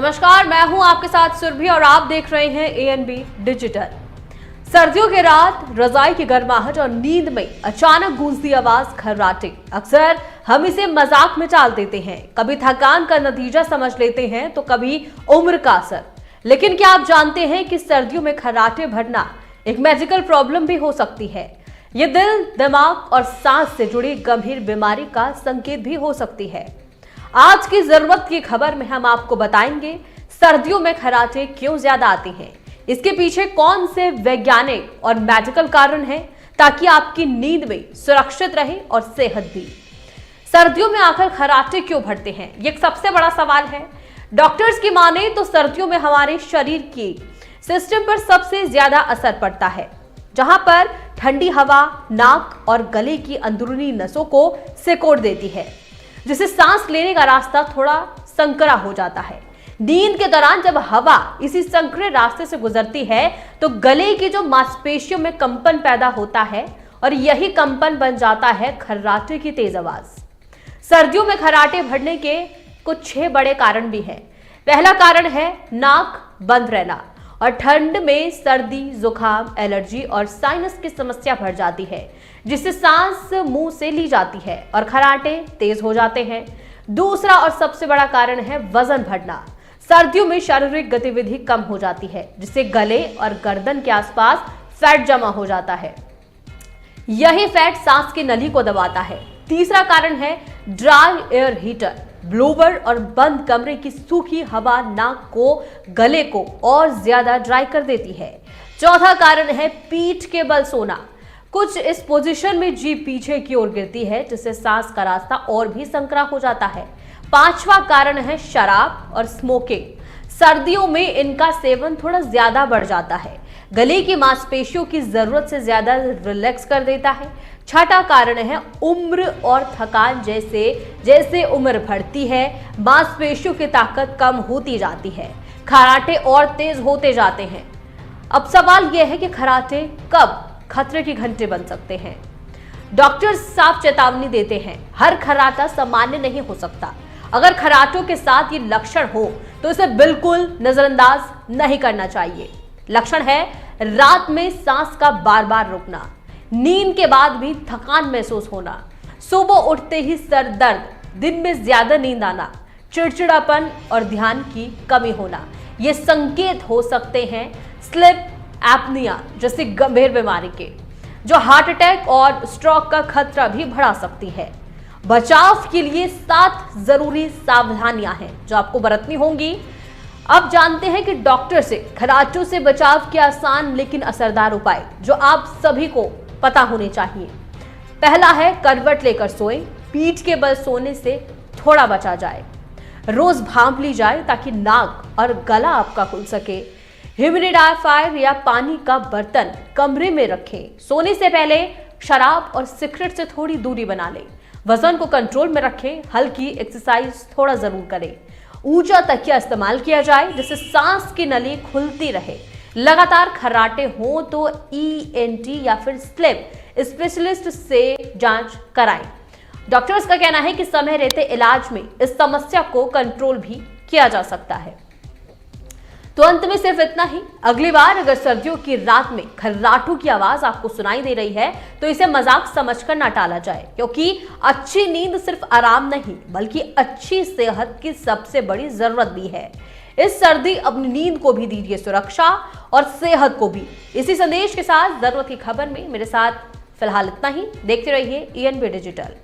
नमस्कार, मैं हूं आपके साथ सुरभि और आप देख रहे हैं एएनबी डिजिटल। सर्दियों की रात, रजाई की गर्माहट और नींद में अचानक गूंजती आवाज खर्राटे। अक्सर हम इसे मजाक में टाल देते हैं, कभी थकान का नतीजा समझ लेते हैं तो कभी उम्र का असर। लेकिन क्या आप जानते हैं कि सर्दियों में खर्राटे भरना एक मेडिकल प्रॉब्लम भी हो सकती है। ये दिल, दिमाग और सांस से जुड़ी गंभीर बीमारी का संकेत भी हो सकती है। आज की जरूरत की खबर में हम आपको बताएंगे सर्दियों में खर्राटे क्यों ज्यादा आते हैं, इसके पीछे कौन से वैज्ञानिक और मेडिकल कारण हैं, ताकि आपकी नींद में सुरक्षित रहे और सेहत भी। सर्दियों में आखिर खर्राटे क्यों भरते हैं, ये एक सबसे बड़ा सवाल है। डॉक्टर्स की माने तो सर्दियों में हमारे शरीर की सिस्टम पर सबसे ज्यादा असर पड़ता है, जहां पर ठंडी हवा नाक और गले की अंदरूनी नसों को सिकोड़ देती है, जिससे सांस लेने का रास्ता थोड़ा संकरा हो जाता है। नींद के दौरान जब हवा इसी संकरे रास्ते से गुजरती है तो गले की जो मांसपेशियों में कंपन पैदा होता है और यही कंपन बन जाता है खर्राटे की तेज आवाज। सर्दियों में खर्राटे भरने के कुछ 6 बड़े कारण भी हैं। पहला कारण है नाक बंद रहना, और ठंड में सर्दी, जुकाम, एलर्जी और साइनस की समस्या बढ़ जाती है, जिससे सांस मुंह से ली जाती है और खर्राटे तेज हो जाते हैं। दूसरा और सबसे बड़ा कारण है वजन बढ़ना। सर्दियों में शारीरिक गतिविधि कम हो जाती है, जिससे गले और गर्दन के आसपास फैट जमा हो जाता है। यही फैट सांस की नली को दबाता है। तीसरा कारण है ड्राई एयर हीटर। ब्लोवर और बंद कमरे की सूखी हवा नाक को, गले को और ज्यादा ड्राई कर देती है। चौथा कारण है पीठ के बल सोना। कुछ इस पोजीशन में जीभ पीछे की ओर गिरती है, जिससे सांस का रास्ता और भी संकरा हो जाता है। पांचवा कारण है शराब और स्मोकिंग। सर्दियों में इनका सेवन थोड़ा ज्यादा बढ़ जाता है, गले की मांसपेशियों की जरूरत से ज्यादा रिलैक्स कर देता है। छठा कारण है उम्र और थकान। जैसे जैसे उम्र बढ़ती है, मांसपेशियों की ताकत कम होती जाती है, खर्राटे और तेज होते जाते हैं। अब सवाल यह है कि खर्राटे कब खतरे की घंटे बन सकते हैं। डॉक्टर साफ चेतावनी देते हैं, हर खर्राटा सामान्य नहीं हो सकता। अगर खर्राटों के साथ ये लक्षण हो तो इसे बिल्कुल नजरअंदाज नहीं करना चाहिए। लक्षण है रात में सांस का बार बार रुकना, नींद के बाद भी थकान महसूस होना, सुबह उठते ही सर दर्द, दिन में ज्यादा नींद आना, चिड़चिड़ापन और ध्यान की कमी होना। ये संकेत हो सकते हैं स्लीप एपनिया जैसी गंभीर बीमारी के, जो हार्ट अटैक और स्ट्रोक का खतरा भी बढ़ा सकती है। बचाव के लिए 7 जरूरी सावधानियां हैं जो आपको बरतनी होंगी। अब जानते हैं कि डॉक्टर से खर्राटों से बचाव के आसान लेकिन असरदार उपाय जो आप सभी को पता होने चाहिए। पहला है करवट लेकर सोएं। पीठ के बल सोने से थोड़ा बचा जाए। रोज भांप ली जाए ताकि नाक और गला आपका खुल सके। ह्यूमिडिफायर या पानी का बर्तन कमरे में रखें। सोने से पहले शराब और सिगरेट से थोड़ी दूरी बना लें। वजन को कंट्रोल में रखें। हल्की एक्सरसाइज थोड़ा जरूर करें। ऊंचा तकिया इस्तेमाल किया जाए जिससे सांस की नली खुलती रहे। लगातार खर्राटे हो तो ईएनटी या फिर स्लीप स्पेशलिस्ट से जांच कराएं। डॉक्टर्स का कहना है कि समय रहते इलाज में इस समस्या को कंट्रोल भी किया जा सकता है। तो अंत में सिर्फ इतना ही, अगली बार अगर सर्दियों की रात में खर्राटों की आवाज आपको सुनाई दे रही है तो इसे मजाक समझकर ना टाला जाए, क्योंकि अच्छी नींद सिर्फ आराम नहीं बल्कि अच्छी सेहत की सबसे बड़ी जरूरत भी है। इस सर्दी अपनी नींद को भी दीजिए सुरक्षा और सेहत को भी। इसी संदेश के साथ जरूरत की खबर में मेरे साथ फिलहाल इतना ही। देखते रहिए एएनबी डिजिटल।